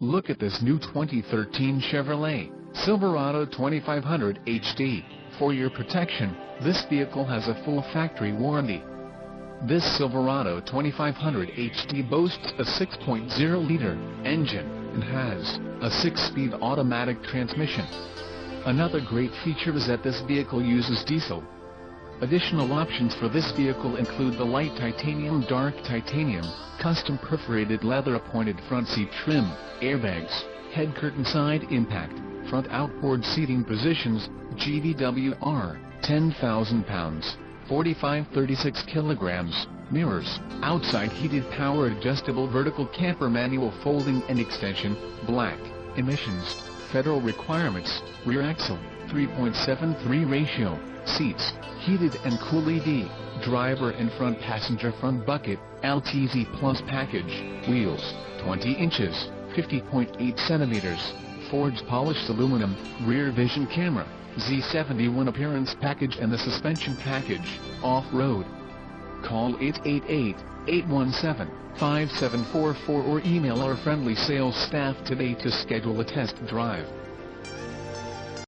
Look at this new 2013 Chevrolet Silverado 2500 HD. For your protection, this vehicle has a full factory warranty. This Silverado 2500 HD boasts a 6.0-liter engine and has a 6-speed automatic transmission. Another great feature is that this vehicle uses diesel. Additional options for this vehicle include the light titanium, dark titanium, custom perforated leather appointed front seat trim, airbags, head curtain side impact, front outboard seating positions, GVWR, 10,000 pounds, 4536 kilograms, mirrors, outside heated power adjustable vertical camper manual folding and extension, black, emissions, federal requirements, rear axle, 3.73 ratio, seats, heated and cool ED, driver and front passenger front bucket, LTZ Plus package, wheels, 20 inches, 50.8 centimeters, forged polished aluminum, rear vision camera, Z71 appearance package and the suspension package, off-road. Call 888-817-5744 or email our friendly sales staff today to schedule a test drive.